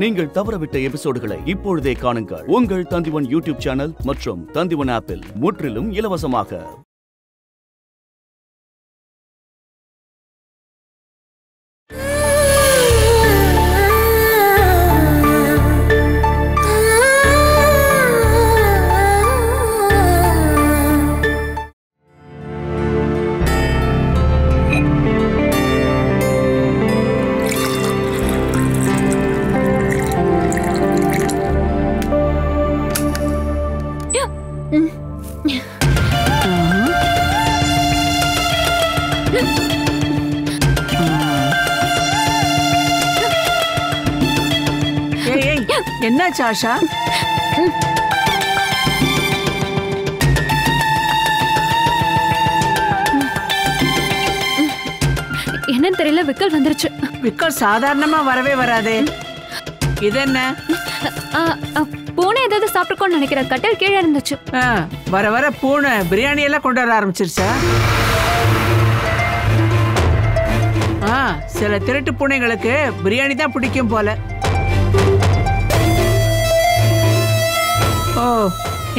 நீங்கள் தவறவிட்ட எபிசோடுகளை இப்பொழுதே காணுங்கள். உங்கள் தந்திவன் யூடியூப் சேனல் மற்றும் தந்திவன் ஆப்பில் முற்றிலும் இலவசமாக. என்னாச்சு ஆஷா? என்னன்னு தெரியல, விக்கல் வந்துருச்சு. விக்கல் சாதாரணமா வரவே வராதே. இது என்ன? பூனை ஏதாவது சாப்பிட்டுக்கோன்னு நினைக்கிறேன். கட்டல் கீழே இருந்துச்சு. வர வர பூனை பிரியாணி எல்லாம் கொண்டு வர ஆரம்பிச்சிருச்சா? சில திருட்டு பூனைகளுக்கு பிரியாணி தான் பிடிக்கும் போல. ஓ,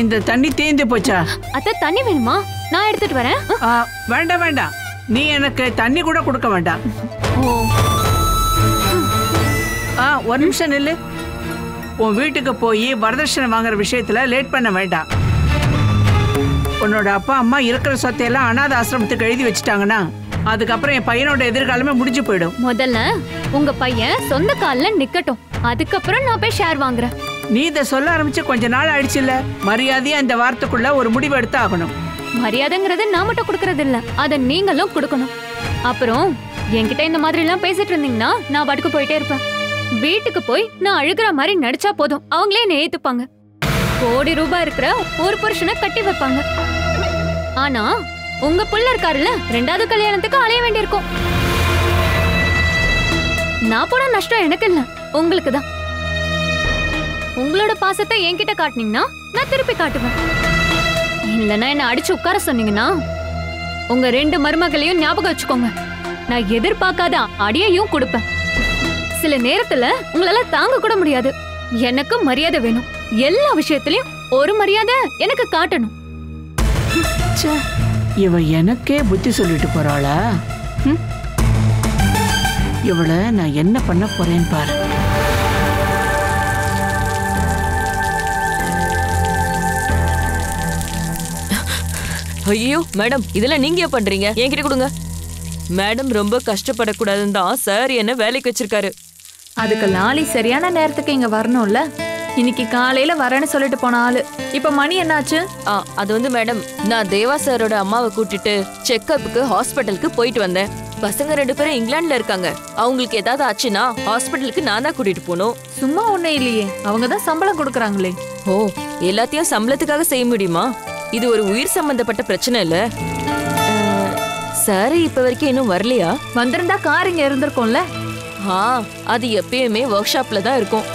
இந்த தண்ணி தீந்து போச்சா? அத்தை, தண்ணி வேணுமா? நான் எடுத்துட்டு வரேன். வேண்டாம் வேண்டாம், நீ எனக்கு தண்ணி கூட கொடுக்க வேண்டாம். ஒரு நிமிஷம் நில்லு. உன் வீட்டுக்கு போய் வரதட்சணை வாங்குற விஷயத்துல லேட் பண்ண வேண்டாம். உன்னோட அப்பா அம்மா இருக்கிற சொத்தையெல்லாம் அனாதை ஆசிரமத்துக்கு எழுதி வச்சுட்டாங்கன்னா அதுக்கப்புறம் என் பையனோட எதிர்காலமே முடிஞ்சு போயிடும். முதல்ல உங்க பையன் சொந்த கால்ல நிக்கட்டும், அதுக்கப்புறம் நான் போய் ஷேர் வாங்குறேன். நீ இதை சொல்ல ஆரம்பிச்சு கொஞ்ச நாள் ஆயிடுச்சுல்ல. மரியாதையா இந்த வாரத்துக்குள்ள ஒரு முடிவு எடுத்து ஆகணும். மரியாதைங்கிறது நான் மட்டும் கொடுக்கறது இல்ல, அத நீங்களும் கொடுக்கணும். அப்புறம் என்கிட்ட இந்த மாதிரி எல்லாம் பேசிட்டு இருந்தீங்கன்னா நான் பாட்டுக்கு போயிட்டே இருப்பேன். வீட்டுக்கு போய் நான் அழுகிற மாதிரி நடிச்சா போதும், அவங்களே என்னை ஏத்துப்பாங்க. கோடி ரூபாய் இருக்கிற ஒரு புருஷனை கட்டி வைப்பாங்க. ஆனா உங்க புள்ள இருக்காருல்ல, 2வது கல்யாணத்துக்கு அலைய வேண்டியிருக்கும். நான் போன நஷ்டம் எனக்கு இல்ல, உங்களுக்கு தான். உங்களோட பாசத்தை என்கிட்ட காட்டினீங்கன்னா நான் திருப்பி காட்டுவேன். இல்லைன்னா என்ன அடிச்சு உட்கார சொன்னீங்கன்னா உங்க 2 மருமகளையும் ஞாபகம் வச்சுக்கோங்க. நான் எதிர்பார்க்காத அடியையும் கொடுப்பேன். சில நேரத்துல உங்களால தாங்க கூட முடியாது. எனக்கு மரியாதை வேணும். எல்லா விஷயத்திலயும் ஒரு மரியாதை எனக்கு காட்டணும். இவ எனக்கே புத்தி சொல்லிட்டு போறாளா? இவள நான் என்ன பண்ண போறேன்னு பாரு. ஐயோ மேடம், இதெல்லாம் நீங்க பண்றீங்க? என்கிட்ட கொடுங்க. மேடம் ரொம்ப கஷ்டப்படக்கூடாதுன்னு தான் சார் என்ன வேலைக்கு வச்சிருக்காரு. அதுக்கு லாலி சரியான நேரத்துக்கு இங்க வரணும்ல. இன்னைக்கு காலையில வரேன்னு சொல்லிட்டு போன ஆளு இப்ப மணி என்னாச்சு? அது வந்து மேடம், நான் தேவா சாரோட அம்மாவை கூட்டிட்டு செக்கப்புக்கு ஹாஸ்பிட்டலுக்கு போயிட்டு வந்தேன். பசங்க 2 பேரும் இங்கிலாந்துல இருக்காங்க. அவங்களுக்கு ஏதாவது ஆச்சுன்னா ஹாஸ்பிட்டலுக்கு நான் தான் கூட்டிட்டு போகணும். சும்மா ஒண்ணும் இல்லையே, அவங்கதான் சம்பளம் கொடுக்கறாங்களே. ஓ, எல்லாத்தையும் சம்பளத்துக்காக செய்ய முடியுமா? இது ஒரு உயிர் சம்பந்தப்பட்ட பிரச்சனை இல்ல. சார் இப்ப வரைக்கும் இன்னும் வரலையா? வந்திருந்தா கார் இங்க இருந்திருக்கும்ல. அது எப்பயுமே ஒர்க் ஷாப்ல தான் இருக்கும்.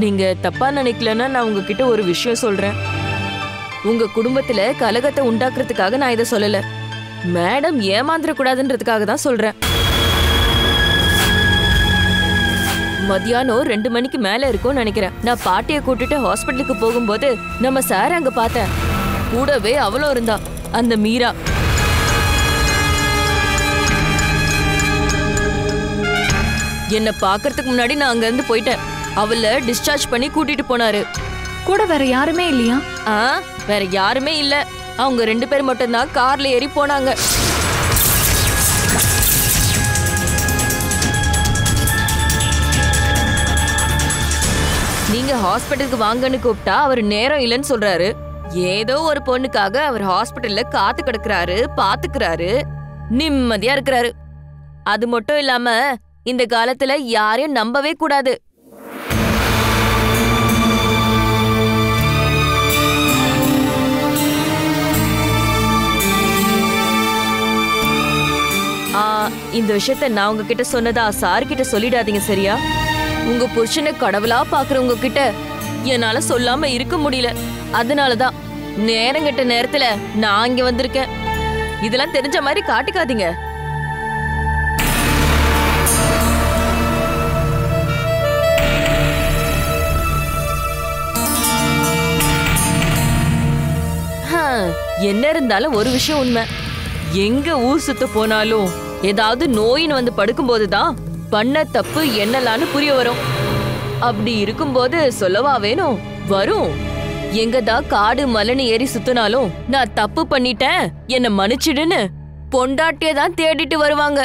நீங்க தப்பா நினைக்கலன்னா நான் உங்ககிட்ட ஒரு விஷயம் சொல்றேன். உங்க குடும்பத்துல கலகத்தை உண்டாக்குறதுக்காக நான் இதை சொல்லல. மேடம் ஏமாந்துட கூடாதுன்றதுக்காக தான் சொல்றேன். மதியானம் 2 மணிக்கு மேல இருக்கும்னு நினைக்கிறேன். நான் பாட்டியை கூட்டிட்டு ஹாஸ்பிட்டலுக்கு போகும்போது நம்ம சார் அங்க பார்த்தேன். கூடவே அவளும் இருந்தா, அந்த மீரா. என்ன பாக்குறதுக்கு முன்னாடி நான் அங்க இருந்து போயிட்டேன். அவளை டிஸ்சார்ஜ் பண்ணி கூட்டிட்டு போனாரு. கூட வேற யாருமே இல்லையா? வேற யாருமே இல்ல. அவங்க 2 பேர் மட்டும் தான் கார்ல ஏறி போனாங்க. நீங்க ஹாஸ்பிட்டலுக்கு வாங்கன்னு கூப்பிட்டா அவர் நேரம் இல்லைன்னு சொல்றாரு. ஏதோ ஒரு பொண்ணுக்காக அவர் ஹாஸ்பிட்டல்ல காத்து கிடக்குறாரு, பாத்துக்கிறாரு, நிம்மதியா இருக்கிறாரு. அது மட்டும் இல்லாம இந்த காலத்துல யாரையும் நம்பவே கூடாது. இந்த விஷயத்த நான் உங்ககிட்ட சொன்னதா சார் கிட்ட சொல்லிடாதீங்க, சரியா? உங்க புருஷனை கடவுளா பாக்குறவங்க கிட்ட என்னால சொல்லாம இருக்க முடியல. அதனாலதான் நேரங்கட்ட நேரத்துல நான் இங்க வந்திருக்கேன். இதெல்லாம் தெரிஞ்ச மாதிரி காட்டிக்காதீங்க. என்ன இருந்தாலும் ஒரு விஷயம் உண்மை, எங்க ஊர் சுத்த போனாலும் ஏதாவது நோயின்னு வந்து படுக்கும்போதுதான் பண்ண தப்பு என்னலான்னு புரிய வரும். அப்படி இருக்கும்போது சொல்லவா வேணும், வரும். எங்கதான் காடு மலைன்னு ஏறி சுத்தினாலும் நான் தப்பு பண்ணிட்டேன் என்ன மன்னிச்சிடுன்னு பொண்டாட்டிய தான் தேடிட்டு வருவாங்க.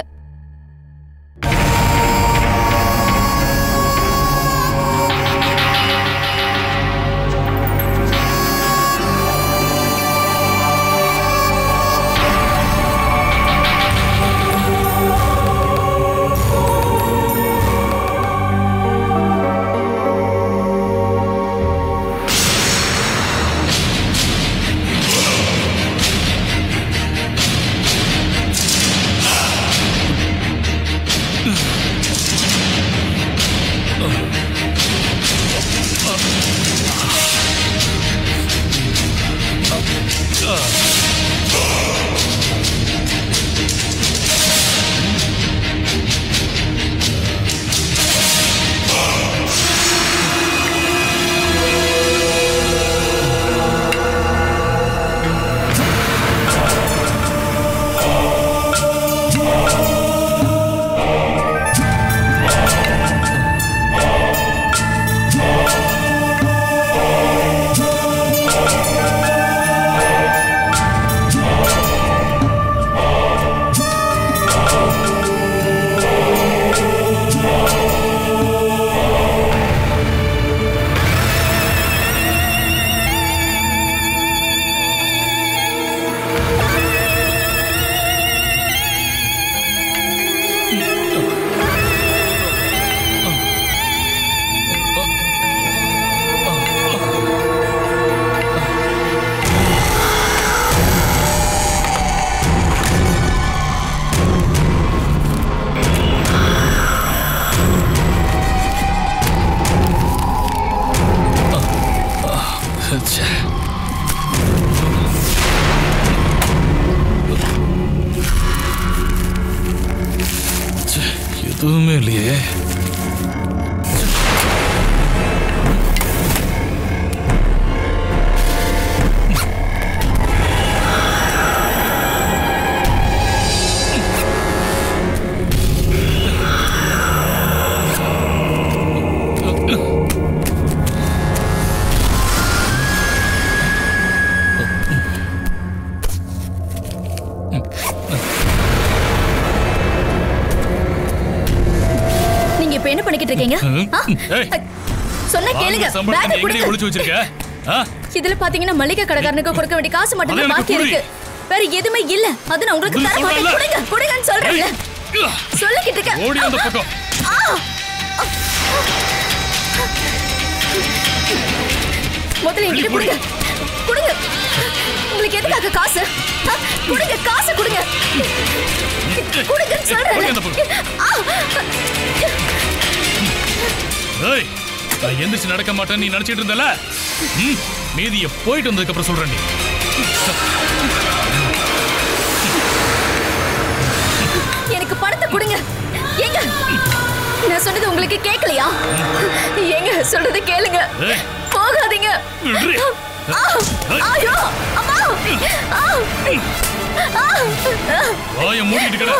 எதுவுமே இல்லையே. என்ன பண்ணிக்கிட்டு இருக்கீங்க? சொன்ன கேளுங்க. பேக் குடுங்க. ஒளிச்சு வச்சிருக்க. இதுல பாத்தீங்கன்னா மளிகை கடைக்காரனுக்கு கொடுக்க வேண்டிய காசு மட்டும் தான் பாக்கி இருக்கு. வேற எதுமே இல்ல. அது நான் உங்களுக்கு தர மாட்டேன். குடுங்க. குடுங்கன்னு சொல்றேன்ல. சொல்லிக்கிட்டு இருக்க. ஓடி அந்த பக்கம். முதல்ல என்கிட்ட குடுங்க. குடுங்க. உங்களுக்கு எதுக்காக காசு? குடுங்க. காசு குடுங்க. குடுங்கன்னு சொல்றேன். ஏய், நான் எந்திரிச்சு நடக்க மாட்டேன்னு நீ நினைச்சிட்டு இருந்தல, மீதியை போயிட்டு வந்ததுக்கு அப்புறம் சொல்றேன். நீ எனக்கு பணத்தை கொடுங்க. ஏங்க, நான் சொன்னது உங்களுக்கு கேட்கலையா? ஏங்க, சொல்றது கேளுங்க. போகாதீங்க. ஐயோ அம்மா. வாயை மூடிட்டு கிட.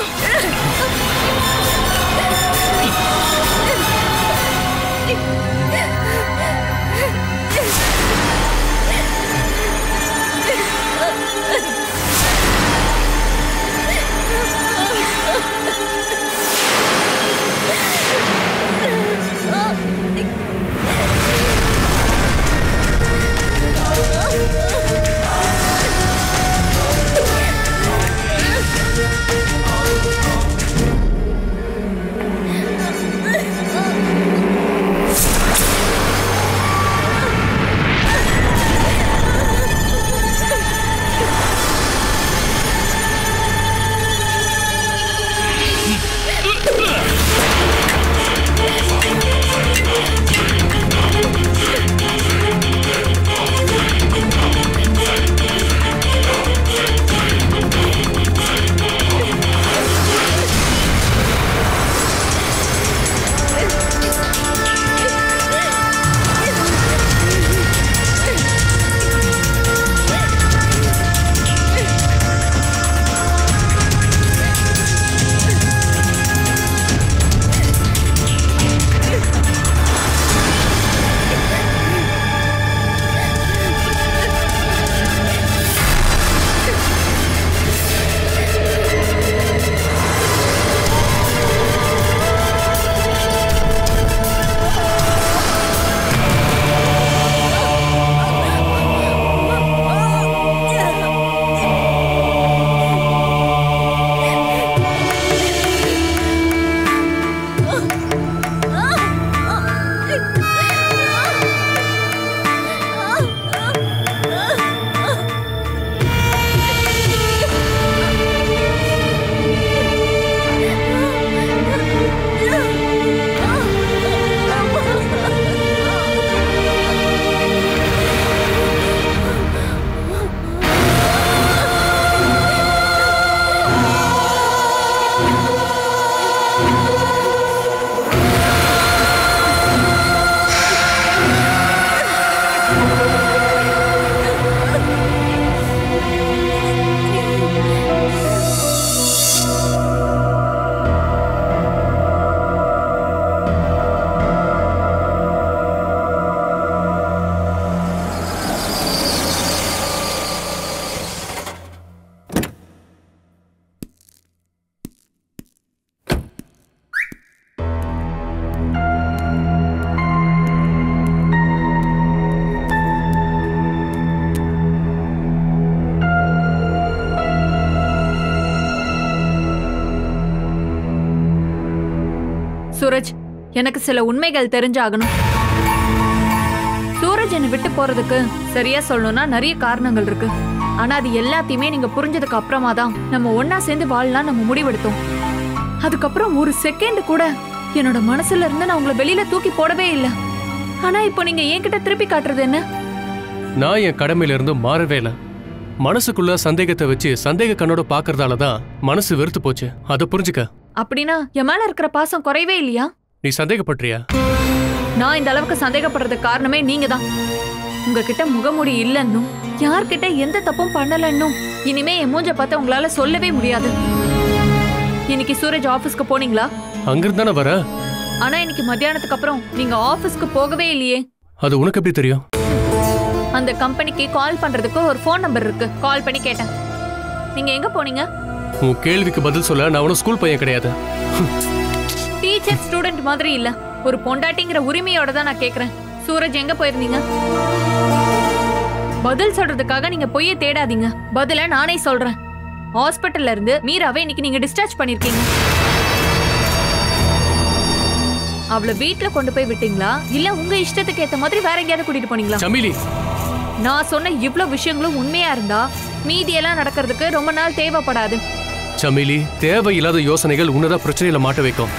சூரஜ், எனக்கு சில உண்மைகள் தெரிஞ்சாகணும். சூரஜ் என்னை விட்டு போறதுக்கு சரியா சொல்லணும்னா நிறைய காரணங்கள் இருக்கு. ஆனா அது எல்லாத்தையுமே நீங்க புரிஞ்சதுக்கு அப்புறமா தான் நம்ம ஒன்னா சேர்ந்து வாழலாம் நம்ம முடிவெடுத்தோம். அதுக்கப்புறம் ஒரு செகண்ட் கூட என்னோட மனசுல இருந்து நான் உங்களை வெளியில தூக்கி போடவே இல்லை. ஆனா இப்போ நீங்க என்கிட்ட திருப்பி காட்டுறது என்ன? நான் என் கடமையில இருந்து மாறவே இல்லை. மனசுக்குள்ள சந்தேகத்தை வச்சு சந்தேக கண்ணோட பாக்குறதாலதான் மனசு வெறுத்து போச்சு. அதை புரிஞ்சுக்க. அப்படின்னா என் மேல இருக்கிற பாசம் குறையவே இல்லையா? நீ சந்தேகப்படுறியா? நான் இந்த அளவுக்கு சந்தேகப்படுறதுக்கு காரணமே நீங்க தான். உங்ககிட்ட முகமூடி இல்லன்னும் யார்கிட்ட எந்த தப்பும் பண்ணலன்னும் இனிமே என் மூஞ்ச பார்த்து உங்களால சொல்லவே முடியாது. இன்னைக்கு சூரஜ் ஆபீஸ்க்கு போனீங்களா? அங்கிருந்து தானே வர. ஆனா இன்னைக்கு மத்தியானத்துக்கு அப்புறம் நீங்க ஆபீஸ்க்கு போகவே இல்லையே. அது உனக்கு எப்படி தெரியும்? அந்த கம்பெனிக்கு கால் பண்றதுக்கு ஒரு ஃபோன் நம்பர் இருக்கு. கால் பண்ணி கேட்டேன். நீங்க எங்க போனீங்க? உன் கேள்விக்கு பதில் சொல்ல நான் ஒன்னும் ஸ்கூல் பையன் கிடையாது. டீச்சர் ஸ்டூடெண்ட் மாதிரி இல்ல, ஒரு பொண்டாட்டிங்கிற உரிமையோட தான் நான் கேக்குறேன். சூரஜ் எங்க போயிருந்தீங்க? பதில் சொல்றதுக்காக நீங்க பொய்ய தேடாதீங்க. பதில நானே சொல்றேன். ஹாஸ்பிட்டல்ல இருந்து மீராவை இன்னைக்கு நீங்க டிஸ்சார்ஜ் பண்ணிருக்கீங்க. அவளை வீட்டுல கொண்டு போய் விட்டீங்களா இல்ல உங்க இஷ்டத்துக்கு ஏத்த மாதிரி வேற எங்கேயாவது கூட்டிட்டு போனீங்களா? சமிலி, நான் சொன்ன இவ்வளவு விஷயங்களும் உண்மையா இருந்தா மீதியெல்லாம் நடக்கிறதுக்கு ரொம்ப நாள் தேவைப்படாது. சமிலி, தேவையில்லாத யோசனைகள் உன்னதான் பிரச்சனையில மாட்ட வைக்கும்.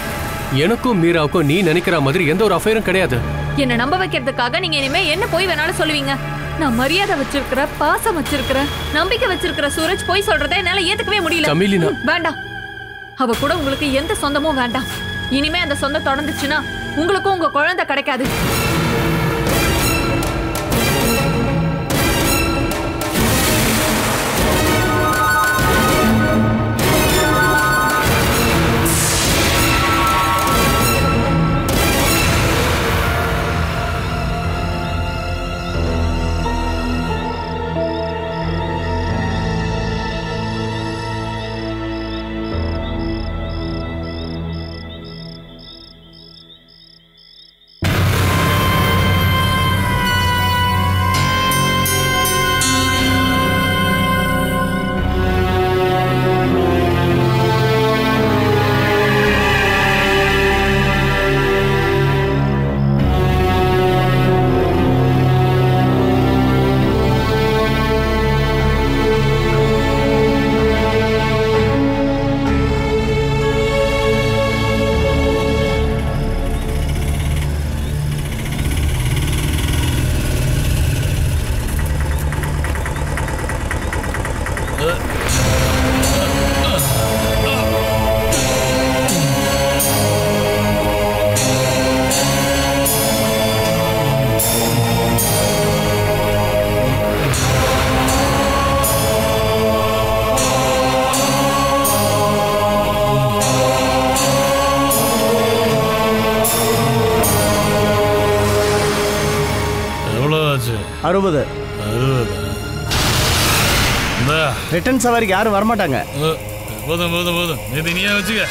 எனக்கும் மீராவுக்கும் நீ நினைக்கிற மாதிரி எந்த ஒரு அஃபேரும் கிடையாது. என்ன நம்ப வைக்கிறதுக்காக நீங்க இனிமே என்ன போய் வேணாலும் சொல்லுவீங்க. நான் மரியாதை வச்சிருக்கிற, பாசம் வச்சிருக்கிற, நம்பிக்கை வச்சிருக்கிற சூரஜ் போய் சொல்றதை என்னால ஏத்துக்கவே முடியல. சமிலி, வேண்டாம். அவ கூட உங்களுக்கு எந்த சொந்தமும் வேண்டாம். இனிமே அந்த சொந்தம் தொடர்ந்துச்சுன்னா உங்களுக்கும் உங்க குழந்தை கிடைக்காது. அறுபது. ரிட்டர்ன் சவாரிக்கு யாரும் வரமாட்டாங்க. போதும் போதும் போதும், இது நீயே வச்சுக்க.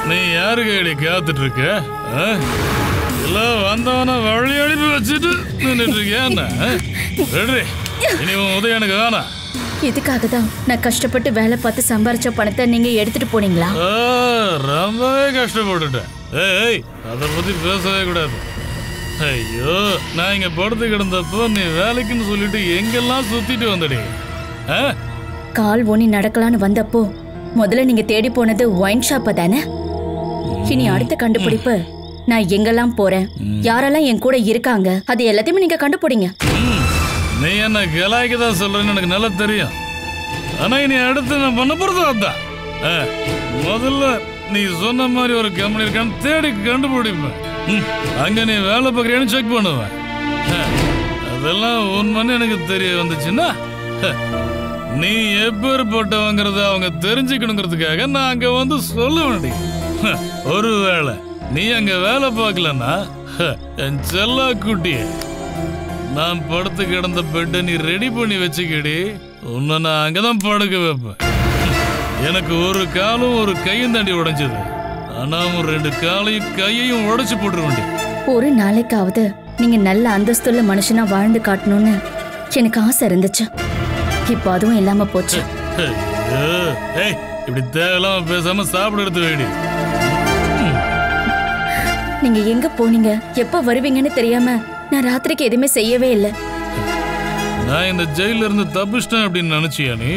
நீ யாருக்கு காத்துட்டு இருக்க? எல்லாம் வந்தவன வழி அனுப்பி வச்சுட்டு நின்றுட்டு இருக்கியா? இனி உதயனுக்கு வேணாம். இதுக்காக தான் நான் கஷ்டப்பட்டு வேலை பார்த்து சம்பாரிச்ச பணத்தை நீங்க எடுத்துட்டு போனீங்களா? ரொம்பவே கஷ்டப்பட்டுட்டேன். ஏய், அதை பத்தி பேசவே கூடாது. ஐயோ, நான் இங்க படுத்து கிடந்தப்போ நீ வேலைக்குன்னு சொல்லிட்டு எங்கெல்லாம் சுத்திட்டு வந்தடி. கால் ஊனி நடக்கலான்னு வந்தப்போ முதல்ல நீங்க தேடி போனது ஒயின் ஷாப்ப தானே? இனி அடுத்த கண்டுபிடிப்பு, நான் எங்கெல்லாம் போறேன், யாரெல்லாம் என் கூட இருக்காங்க, அது எல்லாத்தையுமே நீங்க கண்டுபிடிங்க. நீ என்ன கலாய்க்கு தான் சொல்றேன்னு எனக்கு நல்லா தெரியும். ஆனா இனி அடுத்து நான் பண்ண போறது அதான். முதல்ல நீ சொன்ன மாதிரி ஒரு கம்பெனி இருக்கான்னு தேடி கண்டுபிடிப்பேன். அங்க நீ வேலை பார்க்கறியான்னு செக் பண்ணுவேன். அதெல்லாம் உண்மைன்னு எனக்கு தெரிய வந்துச்சுன்னா நீ எப்பேற்பட்டவங்கிறத அவங்க தெரிஞ்சுக்கணுங்கிறதுக்காக நான் அங்க வந்து சொல்ல வேண்டிய. ஒருவேளை நீ அங்க வேலை பார்க்கலன்னா என் செல்லா குட்டிய நான் படுத்து கிடந்த பெட்டை நீ ரெடி பண்ணி வச்சுக்கடி. உன்னை நான் அங்கதான் படுக்க வைப்பேன். எனக்கு ஒரு காலும் ஒரு கையும் தாண்டி உடைஞ்சது. ஆனா ஒரு 2 காலையும் கையையும் உடைச்சு போட்டுருவேன். ஒரு நாளைக்காவது நீங்க நல்ல அந்தஸ்துள்ள மனுஷனா வாழ்ந்து காட்டணும்னு எனக்கு ஆசை இருந்துச்சு. இப்போ அதுவும் இல்லாம போச்சு. இப்படி தேவையில்லாம பேசாம சாப்பிட எடுத்து வேடி. நீங்க எங்க போனீங்க, எப்ப வருவீங்கன்னு தெரியாம நான் ராத்திரிக்கு எதுவுமே செய்யவே இல்லை. நான் இந்த ஜெயில இருந்து தப்பிச்சிட்டேன் அப்படின்னு நினைச்சியா நீ?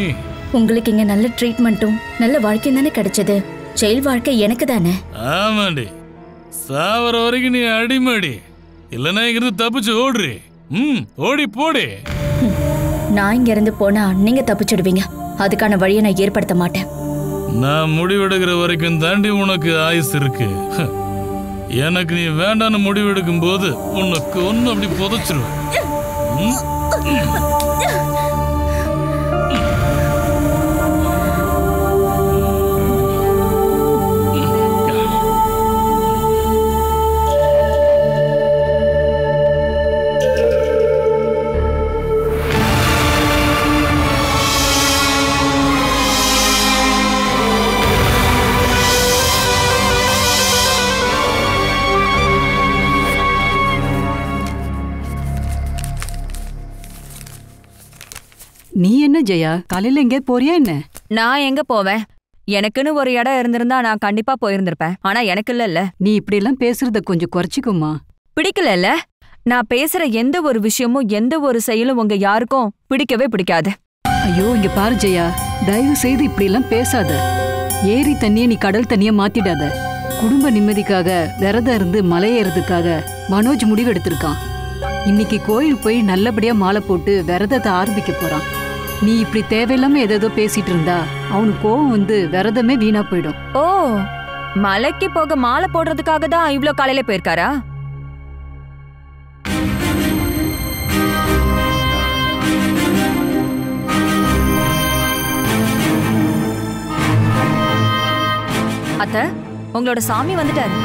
உங்களுக்கு இங்க நல்ல ட்ரீட்மெண்ட்டும் நல்ல வாழ்க்கையும் தானே கிடைச்சது. ஜெயில் வாழ்க்கை எனக்கு தானே. ஆமாண்டி, சாவர வரைக்கும் நீ அடிமாடி. இல்லைன்னா இங்கிருந்து தப்பிச்சு ஓடுறி. ஓடி போடி. நான் இங்க இருந்து போனா நீங்க தப்பிச்சிடுவீங்க. அதுக்கான வழியை நான் ஏற்படுத்த மாட்டேன். நான் முடிவெடுக்கிற வரைக்கும் தாண்டி உனக்கு ஆயுசு இருக்கு. எனக்கு நீ வேண்டான்னு முடிவெடுக்கும் போது உனக்கு ஒன்னு அப்படி புதைச்சிருவேன். நீ என்ன ஜெயா, காலையில எங்கே போறியா என்ன? நான் எங்க போவேன்? எனக்குன்னு ஒரு இடம் இருந்திருந்தா நான் கண்டிப்பா போயிருந்திருப்பேன். ஆனா எனக்கு இல்ல. நீ இப்படி எல்லாம் பேசுறத கொஞ்சம் குறைச்சிக்குமா? பிடிக்கல. நான் பேசுற எந்த ஒரு விஷயமும் எந்த ஒரு செயலும் உங்க யாருக்கும் பிடிக்கவே பிடிக்காது. ஐயோ இங்க பாரு ஜெயா, தயவு செய்து இப்படி எல்லாம் பேசாத. ஏரி தண்ணிய நீ கடல் தண்ணிய மாத்திடாத. குடும்ப நிம்மதிக்காக விரதம் இருந்து மலையேறதுக்காக மனோஜ் முடிவெடுத்திருக்கான். இன்னைக்கு கோயில் போய் நல்லபடியா மாலை போட்டு விரதத்தை ஆரம்பிக்க போறான். நீ இப்படி தேவையில்லாம ஏதோ பேசிட்டு இருந்தா அவனுக்கு கோவம் வந்து விரதமே வீணா போயிடும். ஓ, மலைக்கு போக மாலை போடுறதுக்காக தான் இவ்ளோ காலையில போயிருக்காரா? அத்தை, உங்களோட சாமி வந்துட்டாரு.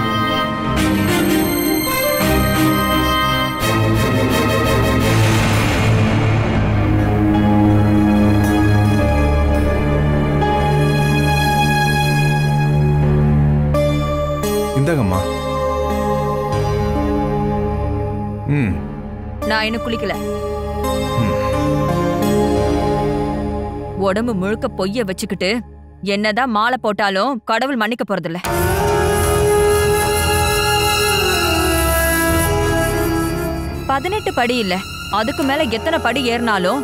இந்தாங்கம்மா. நான் இன்னும் குளிக்கல. உடம்பு முழுக்க பொய்ய வச்சுக்கிட்டு என்னதான் மாலை போட்டாலும் கடவுள் மன்னிக்க போறதில்ல. பதினெட்டு படி இல்ல, அதுக்கு மேல எத்தனை படி ஏறினாலும்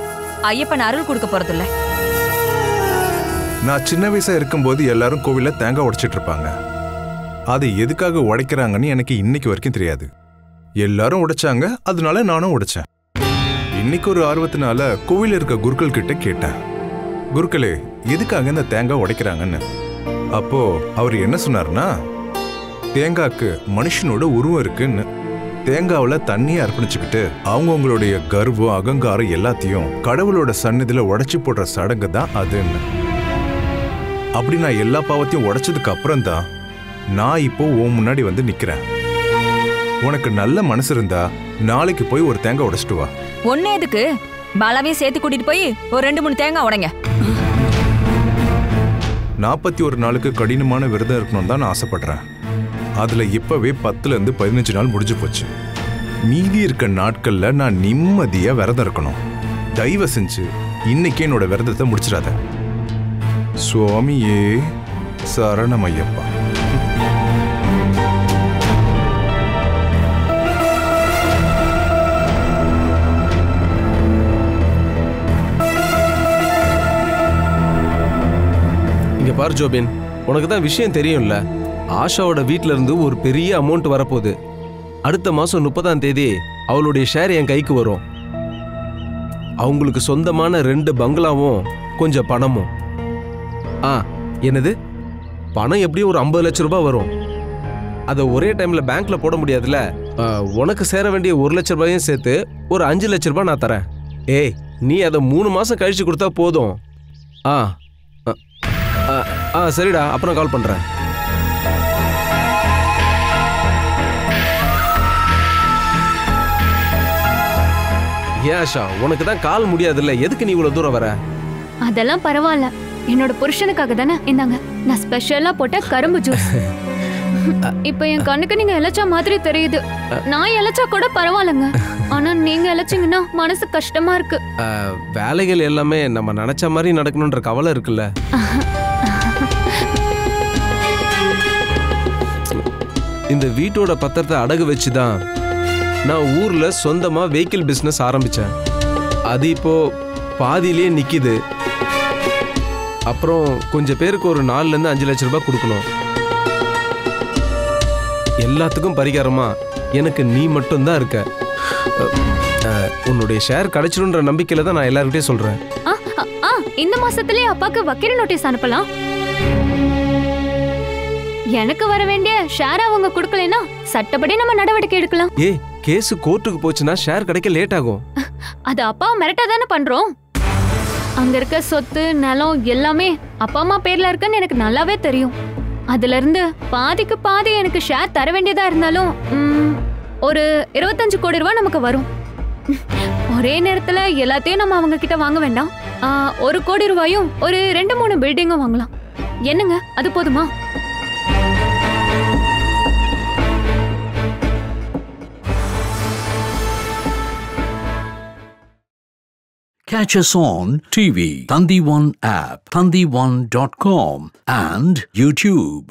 ஐயப்பன் அருள் கொடுக்க போறதில்ல. நான் சின்ன வயசா இருக்கும்போது எல்லாரும் கோவில்ல தேங்காய் உடைச்சிட்டு இருப்பாங்க. அது எதுக்காக உடைக்கிறாங்கன்னு எனக்கு இன்னைக்கு வரைக்கும் தெரியாது. எல்லாரும் உடைச்சாங்க, அதனால நானும் உடைச்சேன். இன்னைக்கு ஒரு ஆர்வத்தினால கோவில் இருக்க குருக்கள் கிட்ட கேட்டேன், குருக்களே எதுக்காக இந்த தேங்காய் உடைக்கிறாங்கன்னு. அப்போ அவர் என்ன சொன்னார்னா, தேங்காய்க்கு மனுஷனோட உருவம் இருக்குன்னு. தேங்காவில் தண்ணியை அர்ப்பணிச்சுக்கிட்டு அவங்கவுங்களுடைய கர்வம் அகங்காரம் எல்லாத்தையும் கடவுளோட சந்நிதியில உடைச்சு போடுற சடங்கு தான் அதுன்னு. அப்படி நான் எல்லா பாவத்தையும் உடைச்சதுக்கு அப்புறம் தான் நான் இப்போ உன் முன்னாடி வந்து நிக்கிறேன். உனக்கு நல்ல மனசு இருந்தா நாளைக்கு போய் ஒரு தேங்காய் உடைச்சிட்டு வா. ஒன்னு எதுக்கு, பாலாவையும் சேர்த்து கூட்டிட்டு போய் ஒரு 2-3 தேங்காய் உடைங்க. 41 நாளுக்கு கடினமான விரதம் இருக்கணும்னு தான் நான் ஆசைப்படுறேன். அதுல இப்பவே 10ல இருந்து 15 நாள் முடிஞ்சு போச்சு. மீதி இருக்க நாட்கள்ல நான் நிம்மதியா விரதம் இருக்கணும். தயவு செஞ்சு இன்னைக்கு என்னோட விரதத்தை முடிச்சிடாத. சுவாமியே சரணமையப்பா. இங்க பாரு ஜோபின், உனக்கு தான் விஷயம் தெரியும்ல. ஆஷாவோட வீட்ல இருந்து ஒரு பெரிய அமௌண்ட் வரப்போகுது. அடுத்த மாசம் 30ஆம் தேதி அவளுடைய ஷேர் என் கைக்கு வரும். அவங்களுக்கு சொந்தமான 2 பங்களாவும் கொஞ்சம் பணமும். என்னது, பணம் எப்படியும் ஒரு 50 லட்சம் ரூபாய் வரும். அதை ஒரே டைம்ல பேங்க்ல போட முடியாதுல்ல. உனக்கு சேர வேண்டிய 1 லட்ச ரூபாயும் சேர்த்து ஒரு 5 லட்ச ரூபாய் நான் தரேன். ஏய், நீ அதை 3 மாசம் கழிச்சு கொடுத்தா போதும். சரிடா, அப்புறம் கால் பண்றேன். ஏன் ஆஷா, உனக்கு தான் கால் முடியாதுல்ல, எதுக்கு நீ இவ்வளவு தூரம் வர? அதெல்லாம் பரவாயில்ல, என்னோட புருஷனுக்காக தானே. இந்தாங்க, நான் ஸ்பெஷலா போட்ட கரும்பு ஜூஸ். இப்ப என் கண்ணுக்கு நீங்க இளைச்சா மாதிரி தெரியுது. நான் இளைச்சா கூட பரவாயில்லங்க, ஆனா நீங்க இளைச்சிங்கன்னா மனசு கஷ்டமா இருக்கு. வேலைகள் எல்லாமே நம்ம நினைச்ச மாதிரி நடக்கணும்ன்ற கவலை இருக்குல்ல. இந்த வீட்டோட பத்திரத்தை அடகு வச்சுதான் நான் ஊர்ல சொந்தமா வெஹிக்கிள் பிசினஸ் ஆரம்பிச்சேன். அது இப்போ பாதியிலேயே நிக்குது. அப்புறம் கொஞ்சம் பேருக்கு ஒரு 4 to 5 லட்சம் ரூபாய் கொடுக்கணும். எல்லாத்துக்கும் பரிகாரமா எனக்கு நீ மட்டும்தான் இருக்க. உன்னுடைய ஷேர் கிடைச்சிடும்ன்ற நம்பிக்கையில தான் நான் எல்லார்கிட்டயும் சொல்றேன். இந்த மாசத்துலயே அப்பாக்கு வக்கீல் நோட்டீஸ் அனுப்பலாம். எனக்கு வர வேண்டிய ஷேர் அவங்க கொடுக்கலனா சட்டப்படி நம்ம நடவடிக்கை எடுக்கலாம். கேஸ் கோர்ட்டுக்கு போச்சுன்னா ஷேர் கிடைக்க லேட் ஆகும். அது அப்பா மிரட்டா தானே பண்றோம். அங்க இருக்க சொத்து நிலம் எல்லாமே அப்பா அம்மா பேர்ல இருக்குன்னு எனக்கு நல்லாவே தெரியும். அதுல இருந்து பாதிக்கு பாதி எனக்கு ஷேர் தர வேண்டியதா இருந்தாலும் ஒரு 25 கோடி ரூபாய் நமக்கு வரும். ஒரே நேரத்துல எல்லாத்தையும் நம்ம அவங்க கிட்ட வாங்க வேண்டாம். 1 கோடி ரூபாயும் ஒரு 2-3 பில்டிங்கும் வாங்கலாம். என்னங்க, அது போதுமா? Catch us on TV, Thandivan app, thandivan.com and YouTube.